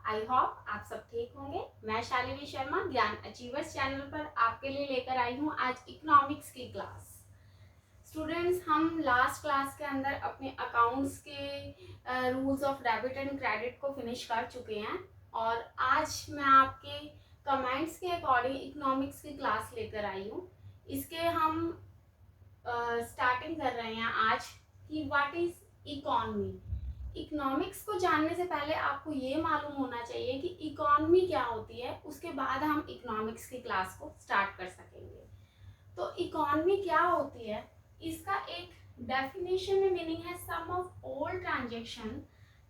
I hope आप सब ठीक होंगे। मैं शालिनी शर्मा ज्ञान अचीवर्स चैनल पर आपके लिए लेकर आई हूँ आज इकोनॉमिक्स की क्लास। स्टूडेंट्स, हम लास्ट क्लास के अंदर अपने अकाउंट्स के rules of debit and credit को फिनिश कर चुके हैं और आज मैं आपके कमेंट्स के अकॉर्डिंग इकोनॉमिक्स की क्लास लेकर आई हूँ। इसके हम स्टार्टिंग कर रहे हैं आज कि व्हाट इज इकोनॉमी। इकोनॉमिक्स को जानने से पहले आपको ये मालूम होना चाहिए कि इकोनॉमी क्या होती है, उसके बाद हम इकोनॉमिक्स की क्लास को स्टार्ट कर सकेंगे। तो इकोनॉमी क्या होती है, इसका एक डेफिनेशन में मीनिंग है sum of all transaction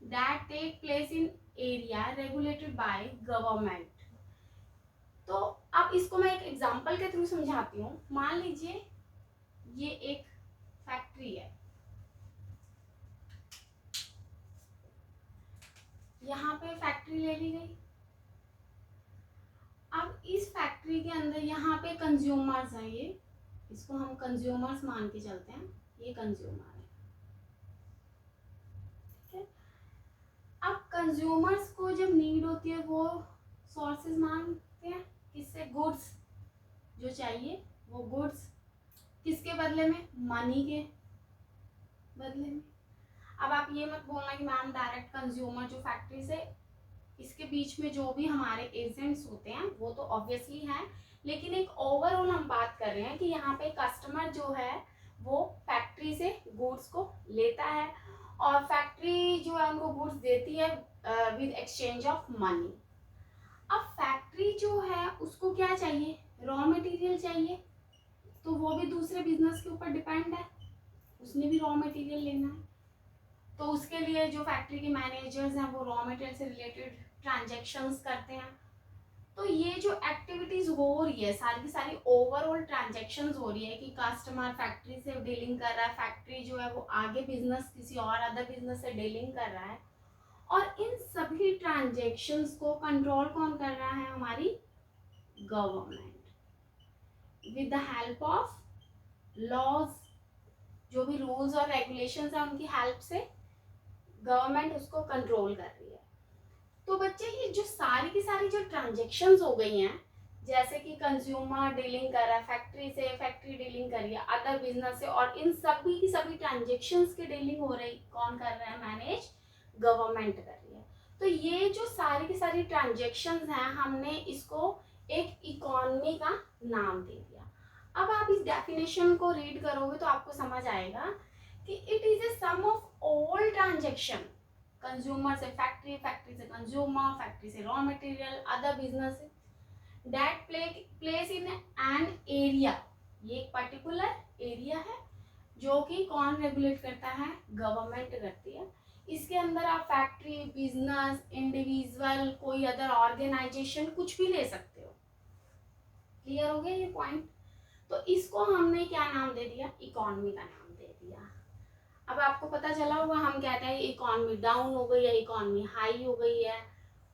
that take place in area regulated by government. तो अब इसको मैं एक एग्जांपल के थ्रू समझाती हूँ। मान लीजिए ये एक फैक्ट्री है, यहाँ पे फैक्ट्री ले ली गई। अब इस फैक्ट्री के अंदर यहाँ पे कंज्यूमर्स हैं, ये इसको हम कंज्यूमर्स मान के चलते हैं, ये कंज्यूमर है, ठीक है। अब कंज्यूमर्स को जब नीड होती है वो सोर्सेज मांगते हैं, किससे? गुड्स जो चाहिए वो गुड्स किसके बदले में? मनी के बदले में। अब आप ये मत बोलना कि मैम डायरेक्ट कंज्यूमर जो फैक्ट्री से, इसके बीच में जो भी हमारे एजेंट्स होते हैं वो तो ऑब्वियसली हैं, लेकिन एक ओवरऑल हम बात कर रहे हैं कि यहाँ पे कस्टमर जो है वो फैक्ट्री से गुड्स को लेता है और फैक्ट्री जो है उनको गुड्स देती है विद एक्सचेंज ऑफ मनी। अब फैक्ट्री जो है उसको क्या चाहिए? रॉ मटेरियल चाहिए, तो वो भी दूसरे बिजनेस के ऊपर डिपेंड है, उसने भी रॉ मटेरियल लेना है। तो उसके लिए जो फैक्ट्री के मैनेजर्स हैं वो रॉ मटेरियल से रिलेटेड ट्रांजैक्शंस करते हैं। तो ये जो एक्टिविटीज हो रही है सारी की सारी ओवरऑल ट्रांजैक्शंस हो रही है कि कस्टमर फैक्ट्री से डीलिंग कर रहा है, फैक्ट्री जो है वो आगे बिजनेस किसी और अदर बिजनेस से डीलिंग कर रहा है, और इन सभी ट्रांजैक्शंस को कंट्रोल कौन कर रहा है? हमारी government, with the help of laws. जो भी रूल्स और रेगुलेशंस हैं उनकी हेल्प से गवर्नमेंट उसको कंट्रोल कर रही है। तो बच्चे ये जो सारी की सारी जो ट्रांजैक्शंस हो गई हैं, जैसे कि कंज्यूमर डीलिंग कर रहा है फैक्ट्री से, फैक्ट्री डीलिंग कर रही है अदर बिजनेस से, और इन सभी की सभी ट्रांजैक्शंस की डीलिंग हो रही, कौन कर रहा है? मैनेज गवर्नमेंट कर रही है। तो ये जो सारी की सारी ट्रांजैक्शंस हैं, हमने इसको एक इकोनॉमी का नाम दे दिया। अब आप इस डेफिनेशन को रीड करोगे तो आपको समझ आएगा कि it is a sum of all transaction, consumer से फैक्ट्री, फैक्ट्री से कंज्यूमर, फैक्ट्री से raw material, other business that place in an area. ये एक पर्टिकुलर एरिया है जो कि कौन रेगुलेट करता है? गवर्नमेंट करती है। इसके अंदर आप फैक्ट्री, बिजनेस, इंडिविजुअल, कोई अदर ऑर्गेनाइजेशन कुछ भी ले सकते हो। क्लियर हो गया ये पॉइंट? तो इसको हमने क्या नाम दे दिया? इकोनॉमी का नाम दे दिया। अब आपको पता चला होगा, हम कहते हैं इकोनॉमी डाउन हो गई है, इकोनॉमी हाई हो गई है,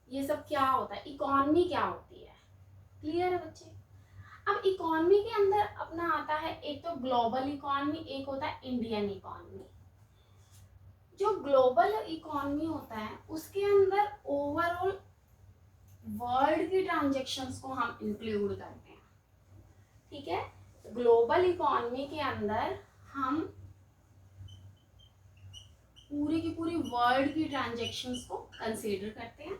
ये सब क्या होता है? इकोनॉमी क्या होती है? क्लियर है बच्चे? अब इकोनॉमी के अंदर अपना आता है एक तो ग्लोबल इकोनॉमी, एक होता है इंडियन इकोनॉमी। जो ग्लोबल इकोनॉमी होता है उसके अंदर ओवरऑल वर्ल्ड की ट्रांजैक्शंस को हम इंक्लूड करते हैं, ठीक है। ग्लोबल इकोनॉमी के अंदर हम पूरी की पूरी वर्ल्ड की ट्रांजैक्शंस को कंसीडर करते हैं,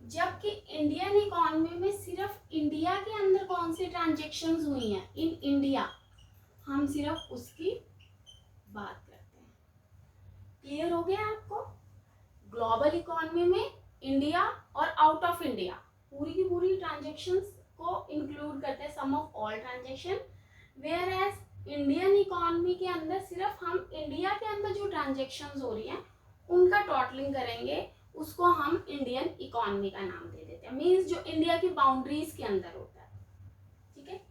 जबकि इंडियन इकोनॉमी में सिर्फ इंडिया के अंदर कौन सी ट्रांजैक्शंस हुई हैं, इन इंडिया, हम सिर्फ उसकी बात करते हैं। क्लियर हो गया आपको? ग्लोबल इकोनॉमी में इंडिया और आउट ऑफ इंडिया पूरी की पूरी ट्रांजैक्शंस को इंक्लूड करते हैं, sum of all transaction. Whereas Indian economy के अंदर सिर्फ हम इंडिया के अंदर जो ट्रांजैक्शंस हो रही हैं उनका टोटलिंग करेंगे, उसको हम इंडियन इकोनॉमी का नाम दे देते हैं। मींस जो इंडिया की बाउंड्रीज के अंदर होता है, ठीक है।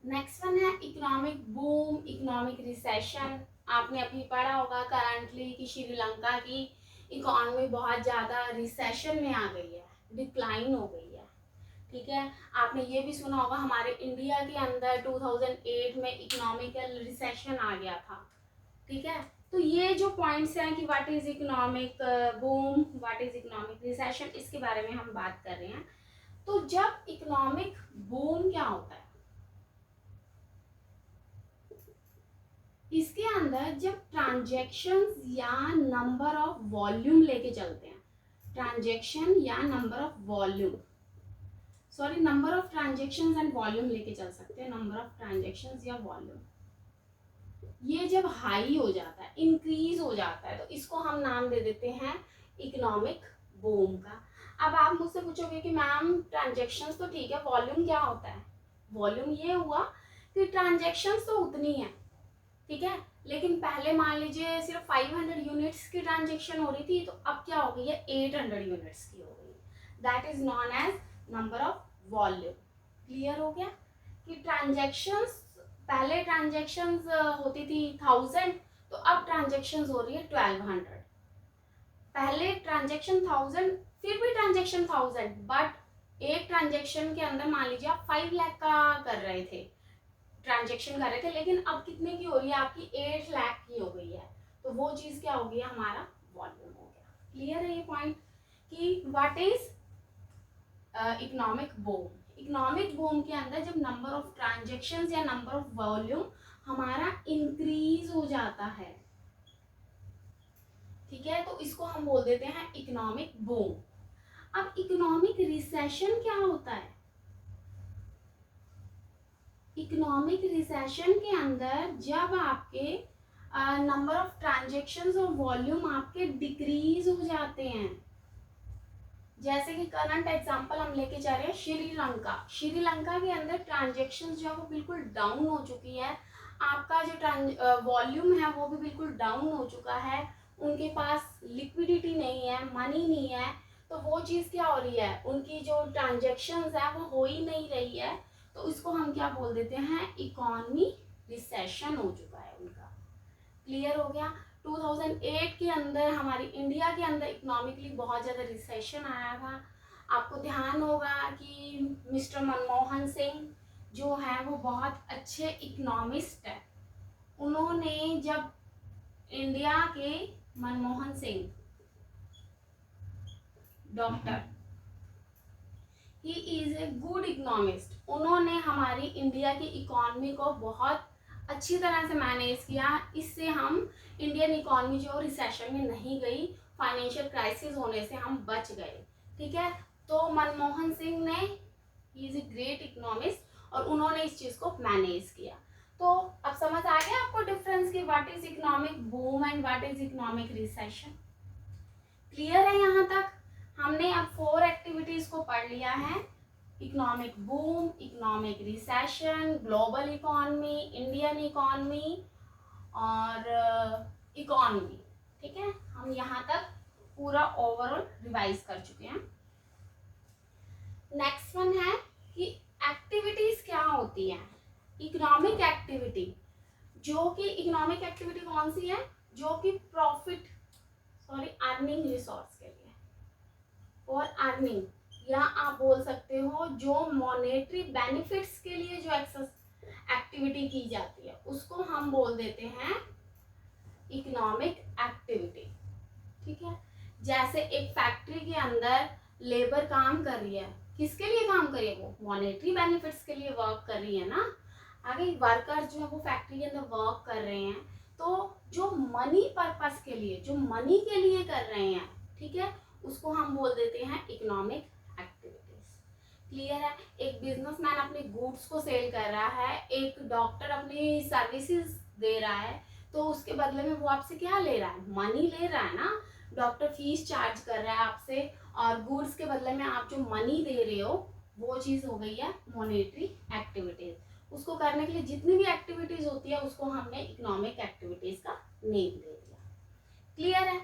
नेक्स्ट वन है इकोनॉमिक बूम, इकोनॉमिक रिसेशन। आपने अभी पढ़ा होगा करंटली कि श्रीलंका की इकोनॉमी बहुत ज़्यादा रिसेशन में आ गई है, डिक्लाइन हो गई है, ठीक है। आपने ये भी सुना होगा हमारे इंडिया के अंदर 2008 में इकोनॉमिकल रिसेशन आ गया था, ठीक है। तो ये जो पॉइंट्स हैं कि what is economic boom, what is economic recession, इसके बारे में हम बात कर रहे हैं। तो जब इकोनॉमिक बूम क्या होता है, इसके अंदर जब ट्रांजैक्शंस या नंबर ऑफ वॉल्यूम लेके चलते हैं, ट्रांजैक्शन या number of volume, sorry number of transactions and volume लेके चल सकते हैं, नंबर ऑफ ट्रांजैक्शंस या वॉल्यूम, ये जब हाई हो जाता है, इंक्रीज हो जाता है, तो इसको हम नाम दे देते हैं इकोनॉमिक बूम का। अब आप मुझसे पूछोगे कि मैम ट्रांजैक्शंस तो ठीक है, वॉल्यूम क्या होता है? वॉल्यूम ये हुआ कि ट्रांजैक्शंस तो उतनी है, ठीक है, लेकिन पहले मान लीजिए सिर्फ 500 यूनिट्स की ट्रांजैक्शन हो रही थी, तो अब क्या हो गई है, 800 यूनिट्स की हो गई। That is known as number of volume. Clear हो गया कि ट्रांजैक्शंस, पहले ट्रांजैक्शंस होती थी 1000, तो अब ट्रांजैक्शंस हो रही है 1200। पहले ट्रांजैक्शन 1000, फिर भी ट्रांजैक्शन 1000, बट एक ट्रांजैक्शन के अंदर मान लीजिए आप 5 लाख का कर रहे थे, ट्रांजैक्शन कर रहे थे, लेकिन अब कितने की हो रही है आपकी, 8 लाख की हो गई है, तो वो चीज क्या हो गई, हमारा वॉल्यूम हो गया। क्लियर है ये पॉइंट कि what is economic boom. Economic boom के अंदर जब नंबर ऑफ ट्रांजैक्शंस या नंबर ऑफ वॉल्यूम हमारा इंक्रीज हो जाता है, ठीक है, तो इसको हम बोल देते हैं इकोनॉमिक बूम। अब इकोनॉमिक रिसेशन क्या होता है? इकोनॉमिक रिसेशन के अंदर जब आपके नंबर ऑफ ट्रांजैक्शंस और वॉल्यूम आपके डिक्रीज हो जाते हैं, जैसे कि करंट एग्जांपल हम लेके जा रहे हैं श्रीलंका। श्रीलंका के अंदर ट्रांजैक्शंस जो है वो बिल्कुल डाउन हो चुकी है, आपका जो वॉल्यूम है वो भी बिल्कुल डाउन हो चुका है, उनके पास लिक्विडिटी नहीं है, मनी नहीं है, तो वो चीज़ क्या हो रही है, उनकी जो ट्रांजैक्शंस है वो हो ही नहीं रही है, तो इसको हम क्या बोल देते हैं, इकोनॉमी रिसेशन हो चुका है उनका। क्लियर हो गया। 2008 के अंदर हमारी इंडिया के अंदर इकोनॉमिकली बहुत ज़्यादा रिसेशन आया था। आपको ध्यान होगा कि मिस्टर मनमोहन सिंह जो है वो बहुत अच्छे इकोनॉमिस्ट है। उन्होंने जब इंडिया के Manmohan Singh doctor, he is a good economist, उन्होंने हमारी इंडिया की इकोनॉमी को बहुत अच्छी तरह से मैनेज किया, इससे हम इंडियन इकोनॉमी जो रिसेशन में नहीं गई, फाइनेंशियल क्राइसिस होने से हम बच गए, ठीक है। तो मनमोहन सिंह ने, he is a great economist और उन्होंने इस चीज़ को मैनेज किया। तो अब समझ आ गया आपको डिफरेंस कि what is economic boom and what is economic recession. Clear है? यहाँ तक हमने अब 4 एक्टिविटीज को पढ़ लिया है, economic boom, economic recession, global economy, Indian economy और इकोनॉमी, ठीक है। हम यहाँ तक पूरा ओवरऑल रिवाइज कर चुके हैं। नेक्स्ट वन है कि एक्टिविटीज क्या होती हैं। इकोनॉमिक एक्टिविटी, जो कि इकोनॉमिक एक्टिविटी कौन सी है, जो कि प्रॉफिट, सॉरी अर्निंग रिसोर्स के लिए, और अर्निंग, या आप बोल सकते हो जो मॉनेटरी बेनिफिट्स के लिए जो एक्टिविटी की जाती है उसको हम बोल देते हैं इकोनॉमिक एक्टिविटी, ठीक है। जैसे एक फैक्ट्री के अंदर लेबर काम कर रही है, किसके लिए काम कर रही है, वो मॉनेटरी बेनिफिट्स के लिए वर्क कर रही है ना। आगे वर्कर्स जो है वो फैक्ट्री के अंदर वर्क कर रहे हैं, तो जो मनी पर्पस के लिए, जो मनी के लिए कर रहे हैं, ठीक है, उसको हम बोल देते हैं इकोनॉमिक एक्टिविटीज। क्लियर है? एक बिजनेसमैन अपने गुड्स को सेल कर रहा है, एक डॉक्टर अपनी सर्विसेज दे रहा है, तो उसके बदले में वो आपसे क्या ले रहा है, मनी ले रहा है ना। डॉक्टर फीस चार्ज कर रहा है आपसे, और गुड्स के बदले में आप जो मनी दे रहे हो वो चीज़ हो गई है मॉनेटरी एक्टिविटीज। उसको करने के लिए जितनी भी एक्टिविटीज होती है उसको हमने इकोनॉमिक एक्टिविटीज का नेम दे दिया। क्लियर है?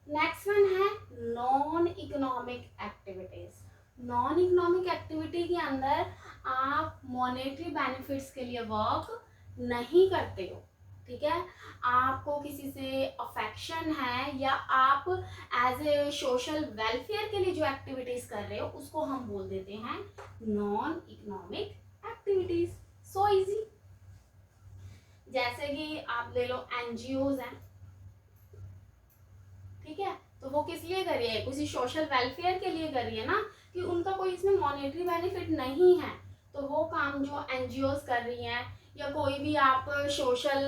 नेक्स्ट वन है non economic activities. Non economic activity के अंदर आप मॉनेटरी बेनिफिट्स के लिए वर्क नहीं करते हो, ठीक है। आपको किसी से अफेक्शन है या आप एज ए सोशल वेलफेयर के लिए जो एक्टिविटीज कर रहे हो उसको हम बोल देते हैं non economic activities. So easy. जैसे कि आप ले लो एनजीओज हैं, ठीक है, तो वो किस लिए कर रही है, किसी सोशल वेलफेयर के लिए कर रही है ना, कि उनका कोई इसमें मॉनेटरी बेनिफिट नहीं है। तो वो काम जो एनजीओज कर रही हैं, या कोई भी आप सोशल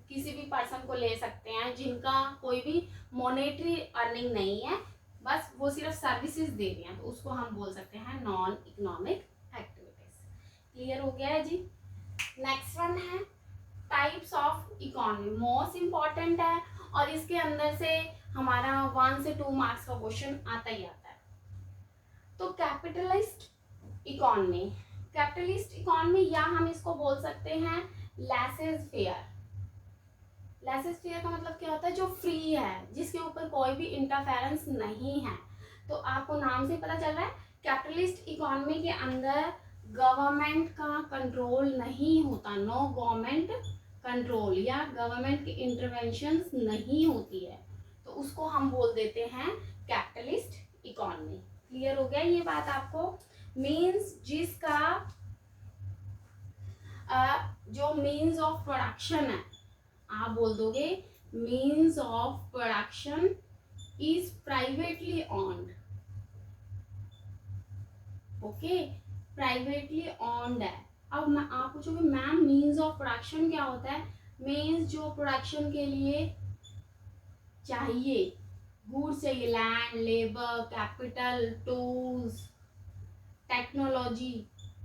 किसी भी पर्सन को ले सकते हैं जिनका कोई भी मॉनेटरी अर्निंग नहीं है, बस वो सिर्फ सर्विसेज दे रही हैं, तो उसको हम बोल सकते हैं नॉन इकोनॉमिक एक्टिविटीज। क्लियर हो गया है जी। नेक्स्ट वन है types of economy, most important है, और इसके अंदर से हमारा 1 से 2 मार्क्स का क्वेश्चन आता ही आता है। तो कैपिटलिस्ट इकोनॉमी, कैपिटलिस्ट इकोनॉमी या हम इसको बोल सकते हैं लेसेस फेयर। लेसेस फेयर का मतलब क्या होता है, जो फ्री है, जिसके ऊपर कोई भी इंटरफेरेंस नहीं है। तो आपको नाम से पता चल रहा है कैपिटलिस्ट इकोनॉमी के अंदर गवर्नमेंट का कंट्रोल नहीं होता, नो गवर्नमेंट कंट्रोल, या गवर्नमेंट की इंटरवेंशन नहीं होती है, तो उसको हम बोल देते हैं कैपिटलिस्ट इकोनॉमी। क्लियर हो गया ये बात आपको। मीन्स जिसका जो मीन्स ऑफ प्रोडक्शन है, आप बोल दोगे means of production is privately owned. Okay, privately owned है। अब आप पूछोगे मैम मीन्स ऑफ प्रोडक्शन क्या होता है। मीन्स जो प्रोडक्शन के लिए चाहिए, गुड्स चाहिए, land, labour, capital, tools, technology,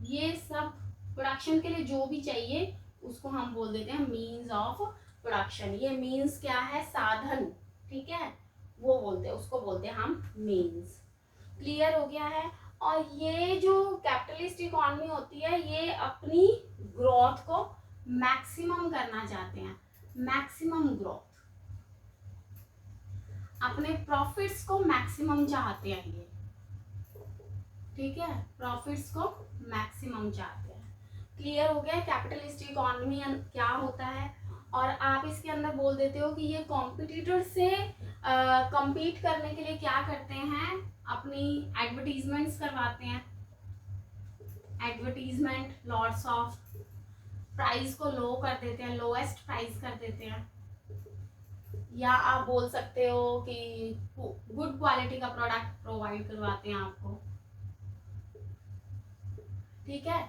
ये सब प्रोडक्शन के लिए जो भी चाहिए उसको हम बोल देते हैं मीन्स ऑफ प्रोडक्शन। ये मीन्स क्या है, साधन, ठीक है, वो बोलते हैं, उसको बोलते हैं हम मीन्स। क्लियर हो गया है। और ये जो कैपिटलिस्ट इकोनॉमी होती है, ये अपनी ग्रोथ को मैक्सिमम करना चाहते हैं, मैक्सिमम ग्रोथ, अपने प्रॉफिट्स को मैक्सिमम चाहते हैं ये, ठीक है, प्रॉफिट्स को मैक्सिमम चाहते हैं। क्लियर हो गया कैपिटलिस्ट इकोनॉमी क्या होता है। और आप इसके अंदर बोल देते हो कि ये कॉम्पिटिटर से compete करने के लिए क्या करते हैं, अपनी एडवर्टीजमेंट्स करवाते हैं, एडवर्टीजमेंट, लॉट्स ऑफ, प्राइस को लो कर देते हैं, लोएस्ट प्राइस कर देते हैं, या आप बोल सकते हो कि गुड क्वालिटी का प्रोडक्ट प्रोवाइड करवाते हैं आपको, ठीक है।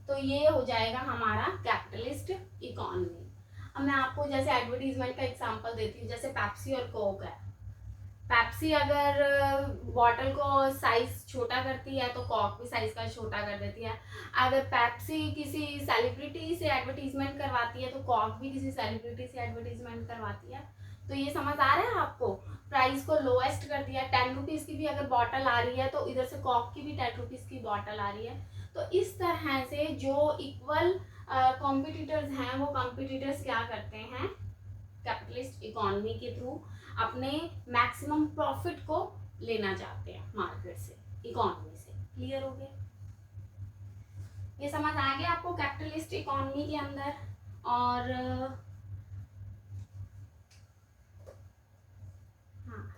तो ये हो जाएगा हमारा कैपिटलिस्ट इकोनॉमी। अब मैं आपको जैसे एडवर्टीजमेंट का एग्जांपल देती हूँ, जैसे पेप्सी और कोक है। पेप्सी अगर बॉटल को साइज छोटा करती है तो कोक भी साइज का छोटा कर देती है। अगर पेप्सी किसी सेलिब्रिटी से एडवर्टीजमेंट करवाती है तो कोक भी किसी सेलिब्रिटी से एडवर्टीजमेंट करवाती है। तो ये समझ आ रहा है आपको, प्राइस को लोएस्ट कर दिया, 10 रुपीज की भी अगर बॉटल आ रही है तो इधर से कोक की भी 10 रुपीज की बॉटल आ रही है। तो इस तरह से जो इक्वल कॉम्पिटिटर्स हैं, वो कॉम्पिटिटर्स क्या करते हैं, कैपिटलिस्ट इकोनॉमी के थ्रू अपने मैक्सिमम प्रॉफिट को लेना चाहते हैं मार्केट से, इकोनॉमी से। क्लियर हो गया, ये समझ आ गया आपको कैपिटलिस्ट इकोनॉमी के अंदर। और हाँ,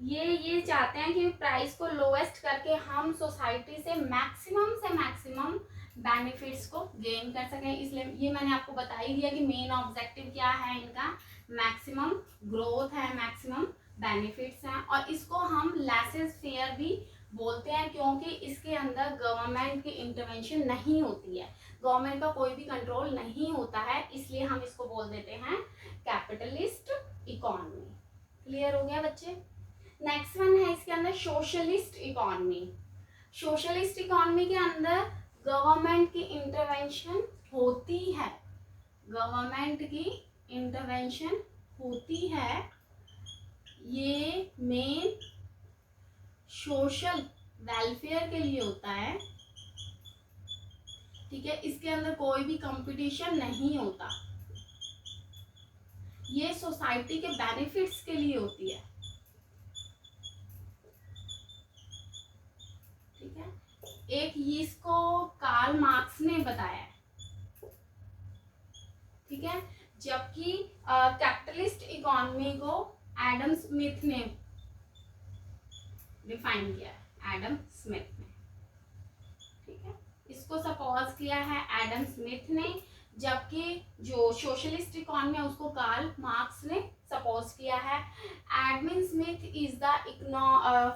ये चाहते हैं कि प्राइस को लोएस्ट करके हम सोसाइटी से मैक्सिमम बेनिफिट्स को गेन कर सकें। इसलिए ये मैंने आपको बता ही दिया कि मेन ऑब्जेक्टिव क्या है इनका, मैक्सिमम ग्रोथ है, मैक्सिमम बेनिफिट्स हैं। और इसको हम लेसेस फेयर भी बोलते हैं, क्योंकि इसके अंदर गवर्नमेंट की इंटरवेंशन नहीं होती है, गवर्नमेंट का कोई भी कंट्रोल नहीं होता है, इसलिए हम इसको बोल देते हैं कैपिटलिस्ट इकोनॉमी। क्लियर हो गया बच्चे। नेक्स्ट वन है इसके अंदर सोशलिस्ट इकोनॉमी। सोशलिस्ट इकोनॉमी के अंदर गवर्नमेंट की इंटरवेंशन होती है, गवर्नमेंट की इंटरवेंशन होती है, ये मेन सोशल वेलफेयर के लिए होता है, ठीक है। इसके अंदर कोई भी कंपटीशन नहीं होता, ये सोसाइटी के बेनिफिट्स के लिए होती है, ठीक है। एक इसको कार्ल मार्क्स ने बताया, ठीक है, जबकि कैपिटलिस्ट इकोनॉमी को एडम स्मिथ ने डिफाइन किया, एडम स्मिथ ने, ठीक है, इसको सपोज किया है एडम स्मिथ ने, जबकि जो सोशलिस्ट इकोनॉमी है उसको कार्ल मार्क्स ने सपोज किया है। Admin Smith is the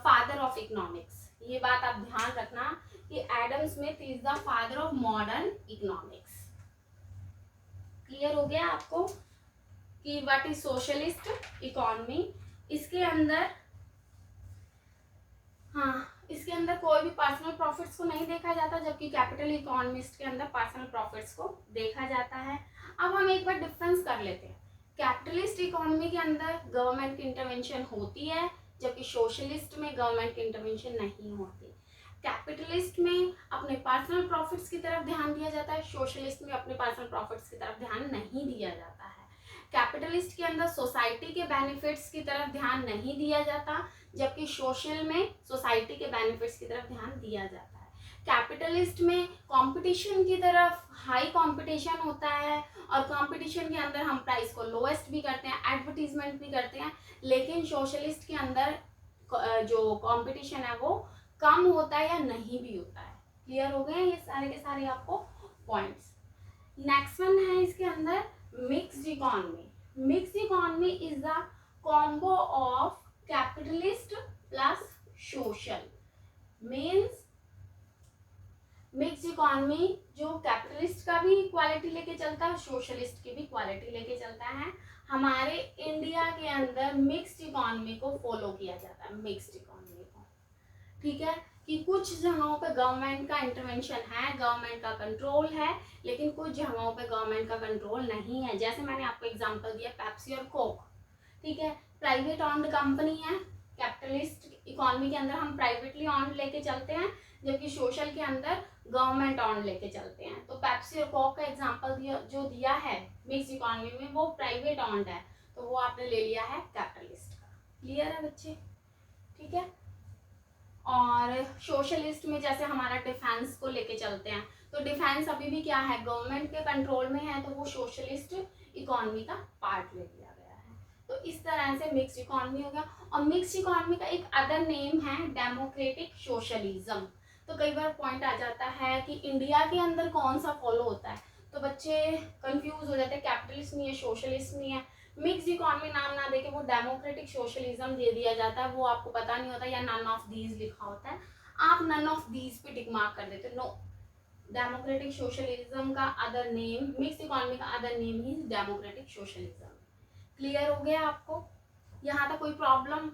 father of economics. ये बात आप ध्यान रखना कि Adam Smith is the father of modern economics. Clear हो गया आपको कि व्हाट इज सोशलिस्ट इकोनॉमी। इसके अंदर इसके अंदर कोई भी पर्सनल प्रॉफिट्स को नहीं देखा जाता, जबकि कैपिटल इकोनॉमिस्ट के अंदर पर्सनल प्रॉफिट्स को देखा जाता है। अब हम एक बार डिफरेंस कर लेते हैं। कैपिटलिस्ट इकोनॉमी के अंदर गवर्नमेंट की इंटरवेंशन होती है, जबकि सोशलिस्ट में गवर्नमेंट की इंटरवेंशन नहीं होती। कैपिटलिस्ट में अपने पर्सनल प्रॉफिट्स की तरफ ध्यान दिया जाता है, सोशलिस्ट में अपने पर्सनल प्रॉफिट्स की तरफ ध्यान नहीं दिया जाता है। कैपिटलिस्ट के अंदर सोसाइटी के बेनिफिट्स की तरफ ध्यान नहीं दिया जाता, जबकि सोशल में सोसाइटी के बेनिफिट्स की तरफ ध्यान दिया जाता है। कैपिटलिस्ट में कंपटीशन की तरफ हाई कंपटीशन होता है, और कंपटीशन के अंदर हम प्राइस को लोएस्ट भी करते हैं, एडवर्टीजमेंट भी करते हैं। लेकिन सोशलिस्ट के अंदर जो कंपटीशन है वो कम होता है या नहीं भी होता है। क्लियर हो गए ये सारे के सारे आपको पॉइंट्स। नेक्स्ट वन है इसके अंदर mixed economy. Mixed economy is the combo of capitalist plus social. Means mixed economy जो कैपिटलिस्ट का भी क्वालिटी लेके चलता है, सोशलिस्ट की भी क्वालिटी लेके चलता है। हमारे इंडिया के अंदर मिक्स्ड इकोनॉमी को फॉलो किया जाता है, मिक्स्ड इकोनॉमी को। ठीक है कि कुछ जगहों पे गवर्नमेंट का इंटरवेंशन है, गवर्नमेंट का कंट्रोल है, लेकिन कुछ जगहों पे गवर्नमेंट का कंट्रोल नहीं है। जैसे मैंने आपको एग्जांपल दिया पेप्सी और कोक। ठीक है, प्राइवेट ऑन्ड कंपनी है। कैपिटलिस्ट इकोनॉमी के अंदर हम प्राइवेटली ऑन्ड लेके चलते हैं, जबकि सोशल के अंदर गवर्नमेंट ऑन्ड लेके चलते हैं। तो पेप्सी और कोक का एग्जांपल जो दिया है मिक्स इकोनॉमी में, वो प्राइवेट ऑन्ड है, तो वो आपने ले लिया है कैपिटलिस्ट का। क्लियर है बच्चे? ठीक है। और सोशलिस्ट में जैसे हमारा डिफेंस को लेके चलते हैं, तो डिफेंस अभी भी क्या है, गवर्नमेंट के कंट्रोल में है, तो वो सोशलिस्ट इकोनॉमी का पार्ट ले लिया गया है। तो इस तरह से मिक्स्ड इकोनॉमी हो गया। और मिक्स्ड इकोनॉमी का एक अदर नेम है डेमोक्रेटिक सोशलिज्म। तो कई बार पॉइंट आ जाता है कि इंडिया के अंदर कौन सा फॉलो होता है, तो बच्चे कंफ्यूज हो जाते हैं, कैपिटलिस्ट नहीं है, सोशलिस्ट नहीं है। मिक्स्ड इकोनॉमी नाम ना देके वो डेमोक्रेटिक सोशलिज्म दे दिया जाता है, वो आपको पता नहीं होता, या नन ऑफ दीज लिखा होता है, आप नन ऑफ दीज पे टिक मार्क कर देते। नो, डेमोक्रेटिक सोशलिज्म का अदर नेम, मिक्स्ड इकोनॉमी का अदर नेम ही डेमोक्रेटिक सोशलिज्म। क्लियर हो गया आपको? यहाँ तक कोई प्रॉब्लम?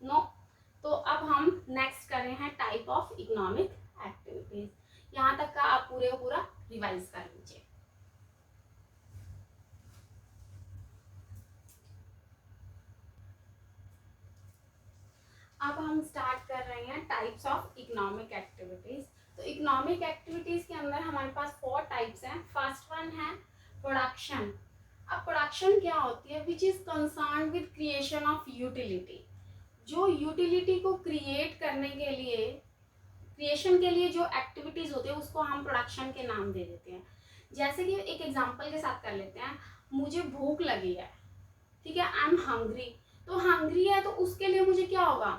नो। तो अब हम नेक्स्ट कर रहे हैं टाइप ऑफ इकोनॉमिक एक्टिविटीज। यहाँ तक का आप पूरे का पूरा रिवाइज कर लीजिए। अब हम स्टार्ट कर रहे हैं टाइप्स ऑफ इकोनॉमिक एक्टिविटीज। तो इकोनॉमिक एक्टिविटीज के अंदर हमारे पास 4 टाइप्स हैं। फर्स्ट वन है प्रोडक्शन। अब प्रोडक्शन क्या होती है? Which is concern with creation of utility. जो यूटिलिटी को क्रिएट करने के लिए, क्रिएशन के लिए जो एक्टिविटीज होती है, उसको हम प्रोडक्शन के नाम दे देते हैं। जैसे कि एक एग्जांपल के साथ कर लेते हैं, मुझे भूख लगी है, ठीक है, आई एम हंग्री। तो हंग्री है तो उसके लिए मुझे क्या होगा,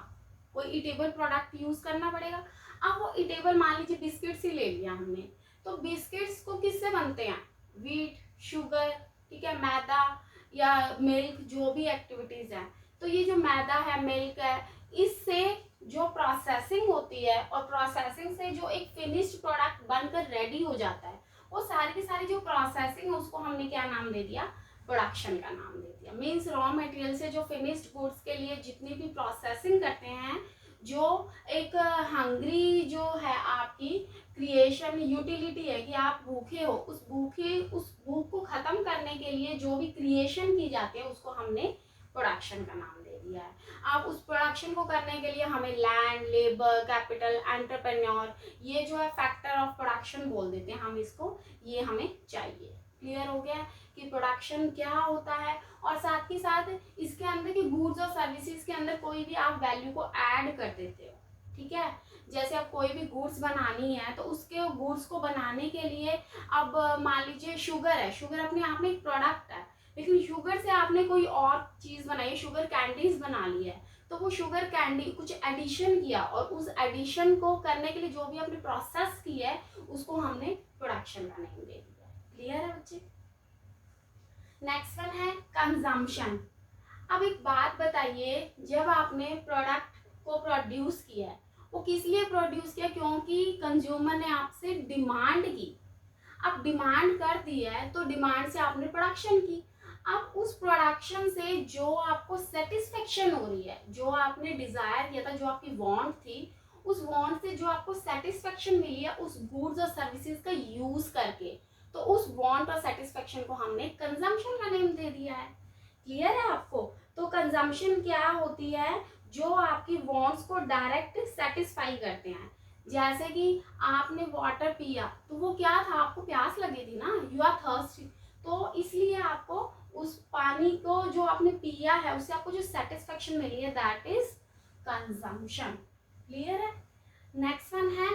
कोई ईटेबल प्रोडक्ट यूज करना पड़ेगा। अब वो ईटेबल, मान लीजिए बिस्किट्स ही ले लिया हमने, तो बिस्किट्स को किससे बनते हैं? व्हीट, शुगर, ठीक है, मैदा या मिल्क, जो भी एक्टिविटीज है। तो ये जो मैदा है, मिल्क है, इससे जो प्रोसेसिंग होती है और प्रोसेसिंग से जो एक फिनिश्ड प्रोडक्ट बनकर रेडी हो जाता है, वो सारी की सारी जो प्रोसेसिंग है उसको हमने क्या नाम दे दिया? प्रोडक्शन का नाम दे दिया। मीन्स रॉ मटेरियल से जो फिनिश्ड गुड्स के लिए जितनी भी प्रोसेसिंग करते हैं, जो एक हंग्री जो है आपकी क्रिएशन यूटिलिटी है कि आप भूखे हो, उस भूख को खत्म करने के लिए जो भी क्रिएशन की जाती है उसको हमने प्रोडक्शन का नाम दे दिया है। अब उस प्रोडक्शन को करने के लिए हमें लैंड, लेबर, कैपिटल, एंटरप्रेन्योर, ये जो है फैक्टर ऑफ प्रोडक्शन बोल देते हैं हम इसको, ये हमें चाहिए। क्लियर हो गया कि प्रोडक्शन क्या होता है। और साथ ही साथ इसके अंदर की गुड्स और सर्विसेज के अंदर कोई भी आप वैल्यू को ऐड कर देते हो, ठीक है। जैसे अब कोई भी गुड्स बनानी है, तो उसके गुड्स को बनाने के लिए, अब मान लीजिए शुगर है, शुगर अपने आप में एक प्रोडक्ट है, लेकिन शुगर से आपने कोई और चीज बनाई, शुगर कैंडीज बना ली है, तो वो शुगर कैंडी कुछ एडिशन किया, और उस एडिशन को करने के लिए जो भी आपने प्रोसेस की है, उसको हमने प्रोडक्शन का नेम दे दिया। क्लियर है बच्चे? नेक्स्ट वन है कंजम्पशन। अब एक बात बताइए, जब आपने प्रोडक्ट को प्रोड्यूस किया है, वो किस लिए प्रोड्यूस किया? क्योंकि कंज्यूमर ने आपसे डिमांड की। अब डिमांड कर दी है तो डिमांड से आपने प्रोडक्शन की। अब उस प्रोडक्शन से जो आपको सेटिस्फेक्शन हो रही है, जो आपने डिजायर किया था, जो आपकी वांट थी, उस वांट से जो आपको सेटिस्फेक्शन मिली है उस गुड्स और सर्विसेज का यूज करके, तो उस वांट और सेटिस्फेक्शन को हमने कंजम्पशन का नेम दे दिया है। क्लियर है आपको? तो कंजम्पशन क्या होती है? जो आपकी वांट्स को डायरेक्ट सेटिस्फाई करते हैं। जैसे कि आपने वाटर पिया तो वो क्या था? आपको प्यास लगी थी ना, यू आर थर्स्टी, तो इसलिए आपको उस पानी को जो आपने पिया है उससे आपको जो सेटिस्फेक्शन मिली है, दैट इज कंजम्पशन। क्लियर है? नेक्स्ट वन है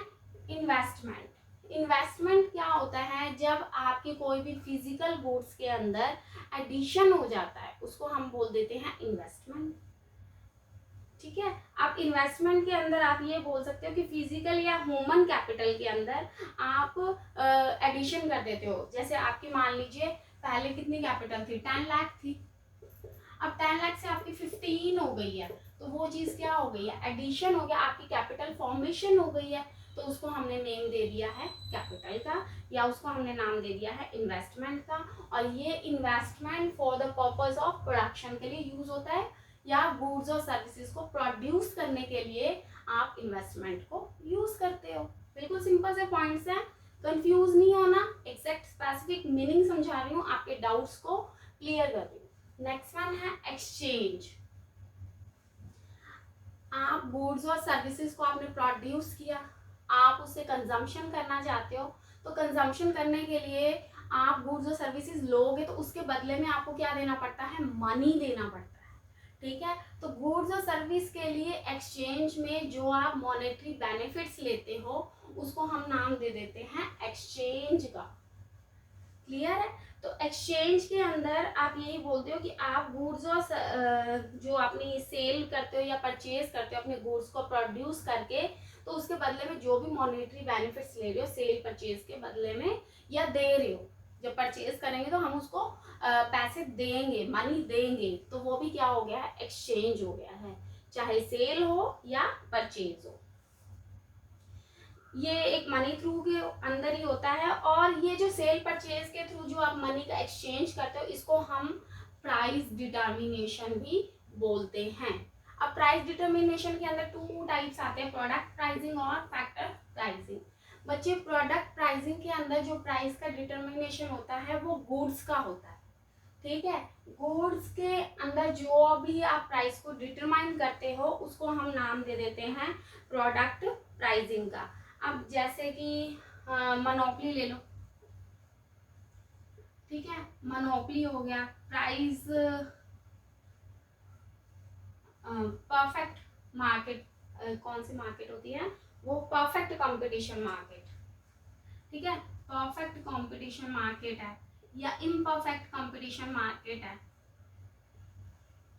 इन्वेस्टमेंट। इन्वेस्टमेंट क्या होता है? जब आपके कोई भी फिजिकल गुड्स के अंदर एडिशन हो जाता है, उसको हम बोल देते हैं इन्वेस्टमेंट। ठीक है? आप इन्वेस्टमेंट के अंदर आप ये बोल सकते हो कि फिजिकल या ह्यूमन कैपिटल के अंदर आप एडिशन कर देते हो। जैसे आपकी मान लीजिए पहले कितनी कैपिटल थी? 10 लाख थी। अब 10 लाख से आपकी 15 हो गई है, तो वो चीज क्या हो गई है? एडिशन हो गया, आपकी कैपिटल फॉर्मेशन हो गई है, तो उसको हमने नेम दे दिया है कैपिटल का, या उसको हमने नाम दे दिया है इन्वेस्टमेंट का। और ये investment for the purpose of production के लिए यूज होता है, या गुड्स और सर्विसेज को प्रोड्यूस करने के लिए आप इन्वेस्टमेंट को यूज करते हो। बिल्कुल सिंपल से पॉइंट्स हैं, कंफ्यूज नहीं होना, एग्जैक्ट स्पेसिफिक मीनिंग समझा रही हूँ, आपके डाउट्स को क्लियर कर रही हूँ। नेक्स्ट वन है एक्सचेंज। आप गुड्स और सर्विसेज को आपने प्रोड्यूस किया, आप उससे कंजम्पशन करना चाहते हो, तो कंजम्पशन करने के लिए आप गुड्स और सर्विसेज लोगे तो उसके बदले में आपको क्या देना पड़ता है? मनी देना पड़ता है। ठीक है? तो गुड्स और सर्विस के लिए एक्सचेंज में जो आप मॉनेटरी बेनिफिट्स लेते हो उसको हम नाम दे देते हैं एक्सचेंज का। क्लियर है? तो एक्सचेंज के अंदर आप यही बोलते हो कि आप गुड्स और जो अपनी सेल करते हो या परचेज करते हो अपने गुड्स को प्रोड्यूस करके, तो उसके बदले में जो भी मॉनेटरी बेनिफिट्स ले रहे हो सेल परचेज के बदले में या दे रहे हो, जब परचेज करेंगे तो हम उसको पैसे देंगे, मनी देंगे, तो वो भी क्या हो गया है? एक्सचेंज हो गया है, चाहे सेल हो या परचेज हो। ये एक मनी थ्रू के अंदर ही होता है। और ये जो सेल परचेज के थ्रू जो आप मनी का एक्सचेंज करते हो, इसको हम प्राइस डिटर्मिनेशन भी बोलते हैं। अब प्राइस डिटर्मिनेशन के अंदर 2 टाइप्स आते हैं, प्रोडक्ट प्राइसिंग और फैक्टर प्राइसिंग। बच्चे, प्रोडक्ट प्राइसिंग के अंदर जो प्राइस का डिटर्मिनेशन होता है वो गुड्स का होता है। ठीक है? गुड्स के अंदर जो भी आप प्राइस को डिटरमाइन करते हो उसको हम नाम दे देते हैं प्रोडक्ट प्राइसिंग का। अब जैसे कि मोनोपोली ले लो। ठीक है? मोनोपोली हो गया, प्राइस परफेक्ट मार्केट, कौन सी मार्केट होती है वो? Perfect competition market. ठीक है? परफेक्ट कंपटीशन मार्केट है या इम्परफेक्ट कंपटीशन मार्केट है।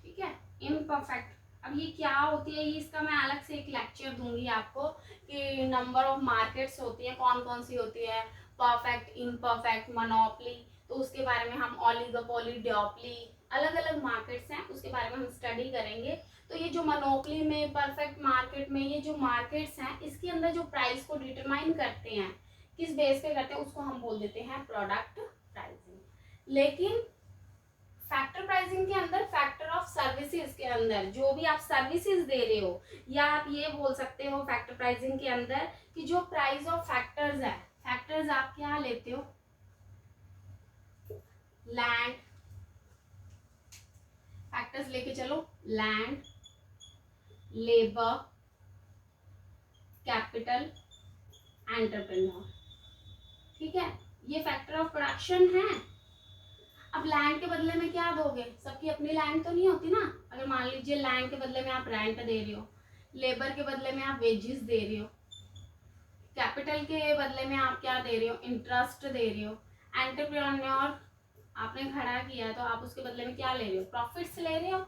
ठीक है? इम्परफेक्ट। अब ये क्या होती है, ये इसका मैं अलग से एक लेक्चर दूंगी आपको कि नंबर ऑफ मार्केट्स होती है, कौन कौन सी होती है, परफेक्ट, इम्परफेक्ट, मोनोपोली, तो उसके बारे में हम ओलिगोपोली, डुओपोली, अलग अलग मार्केट्स हैं उसके बारे में हम स्टडी करेंगे। तो ये जो मोनोपोली में, परफेक्ट मार्केट में, ये जो मार्केट्स हैं इसके अंदर जो प्राइस को डिटरमाइन करते हैं, किस बेस पे करते हैं, उसको हम बोल देते हैं प्रोडक्ट प्राइसिंग। लेकिन फैक्टर प्राइसिंग के अंदर, फैक्टर ऑफ सर्विसेज के अंदर जो भी आप सर्विसेज दे रहे हो, या आप ये बोल सकते हो फैक्टर प्राइसिंग के अंदर कि जो प्राइस ऑफ फैक्टर्स है, फैक्टर्स आप क्या लेते हो? लैंड, फैक्टर्स लेके चलो, लैंड, लेबर, कैपिटल, एंटरप्रेन्योर। ठीक है? ये फैक्टर ऑफ प्रोडक्शन है। अब लैंड के बदले में क्या दोगे? सबकी अपनी लैंड तो नहीं होती ना। अगर मान लीजिए लैंड के बदले में आप रेंट दे रहे हो, लेबर के बदले में आप वेजेस दे रहे हो, कैपिटल के बदले में आप क्या दे रहे हो? इंटरेस्ट दे रहे हो, एंटरप्रेन्योर आपने खड़ा किया है तो आप उसके बदले में क्या ले रहे हो? प्रॉफिट्स ले रहे हो।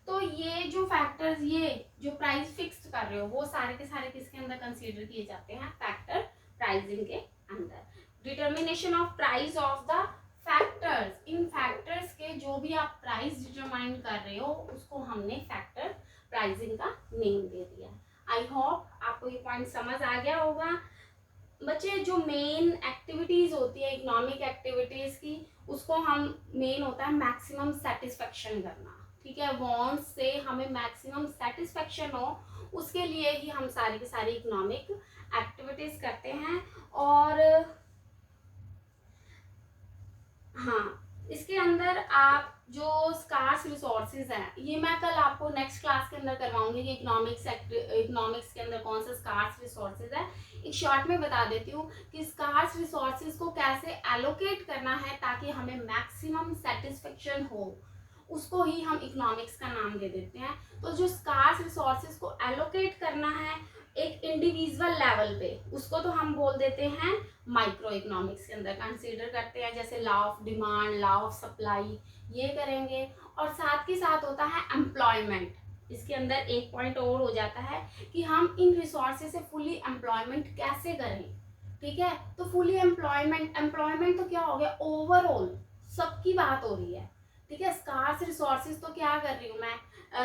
तो ये जो फैक्टर्स, ये जो प्राइस फिक्स कर रहे हो, वो सारे के सारे किसके अंदर कंसीडर किए जाते हैं? फैक्टर प्राइसिंग के अंदर। Determination of price of the factors, in factors के जो भी आप प्राइस डिटरमाइन कर रहे हो उसको हमने फैक्टर प्राइसिंग का नेम दे दिया। आई होप आपको ये पॉइंट समझ आ गया होगा। बच्चे जो मेन एक्टिविटीज होती है इकोनॉमिक एक्टिविटीज की, उसको हम मेन होता है मैक्सिमम सेटिस्फेक्शन करना, ठीक है। वांट्स से हमें मैक्सिमम सेटिस्फेक्शन हो, उसके लिए ही हम सारी की सारी इकोनॉमिक एक्टिविटीज करते हैं। और हाँ, इसके अंदर आप जो स्कार्स रिसोर्सेज हैं, ये मैं कल आपको नेक्स्ट क्लास के अंदर करवाऊंगी कि इकोनॉमिक्स के अंदर कौन से स्कार्स रिसोर्सेज है। एक शॉर्ट में बता देती हूँ कि स्कार्स रिसोर्सेज को कैसे एलोकेट करना है ताकि हमें मैक्सिमम सेटिस्फेक्शन हो, उसको ही हम इकोनॉमिक्स का नाम दे देते हैं। तो जो स्कार्स रिसोर्सेज को एलोकेट करना है एक इंडिविजुअल लेवल पे, उसको तो हम बोल देते हैं माइक्रो इकोनॉमिक्स के अंदर कंसीडर करते हैं, जैसे law of demand, law of supply, ये करेंगे। और साथ के साथ होता है एम्प्लॉयमेंट। इसके अंदर एक पॉइंट और हो जाता है कि हम इन रिसोर्सेज से फुली एम्प्लॉयमेंट कैसे करें, ठीक है। तो फुली एम्प्लॉयमेंट तो क्या हो गया, ओवरऑल सबकी बात हो रही है, ठीक है। स्कार्स रिसोर्सेज तो क्या कर रही हूँ मैं,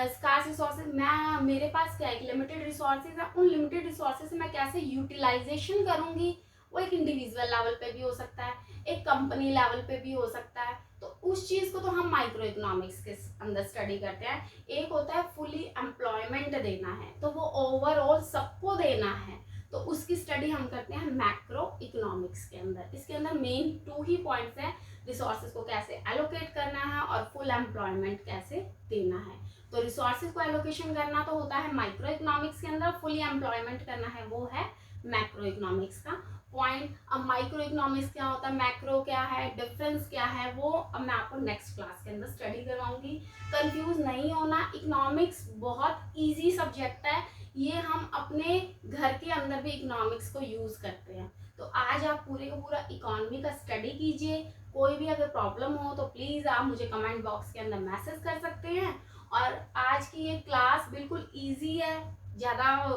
स्कार्स रिसोर्सेज मैं, मेरे पास क्या है, लिमिटेड रिसोर्सेज है, उन लिमिटेड रिसोर्सेज से मैं कैसे यूटिलाइजेशन करूंगी, वो एक इंडिविजुअल लेवल पे भी हो सकता है, एक कंपनी लेवल पे भी हो सकता है। तो उस चीज को तो हम माइक्रो इकोनॉमिक्स के अंदर स्टडी करते हैं। एक होता है फुली एम्प्लॉयमेंट देना है, तो वो ओवरऑल सबको देना है, तो उसकी स्टडी हम करते हैं मैक्रो इकोनॉमिक्स के अंदर। इसके अंदर मेन 2 ही पॉइंट्स हैं, रिसोर्सेज को कैसे एलोकेट करना है और फुल एम्प्लॉयमेंट कैसे देना है। तो रिसोर्सेज को एलोकेशन करना तो होता है माइक्रो इकोनॉमिक्स के अंदर, फुली एम्प्लॉयमेंट करना है वो है मैक्रो इकोनॉमिक्स का पॉइंट। अब माइक्रो इकोनॉमिक्स क्या होता है, मैक्रो क्या है, डिफरेंस क्या है, वो अब मैं आपको नेक्स्ट क्लास के अंदर स्टडी करवाऊंगी। कंफ्यूज नहीं होना, इकोनॉमिक्स बहुत इजी सब्जेक्ट है, ये हम अपने घर के अंदर भी इकोनॉमिक्स को यूज करते हैं। तो आज आप पूरे का पूरा इकोनॉमी का स्टडी कीजिए। कोई भी अगर प्रॉब्लम हो तो प्लीज आप मुझे कमेंट बॉक्स के अंदर मैसेज कर सकते हैं। और आज की ये क्लास बिल्कुल इजी है, ज़्यादा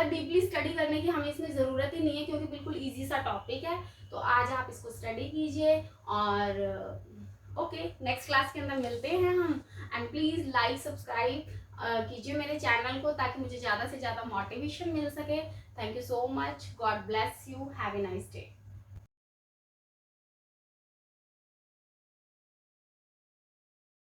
डीपली स्टडी करने की हमें इसमें ज़रूरत ही नहीं है, क्योंकि बिल्कुल इजी सा टॉपिक है। तो आज आप इसको स्टडी कीजिए और ओके, नेक्स्ट क्लास के अंदर मिलते हैं हम। एंड प्लीज़ लाइक सब्सक्राइब कीजिए मेरे चैनल को, ताकि मुझे ज़्यादा से ज़्यादा मोटिवेशन मिल सके। Thank you so much, God bless you, have a nice day.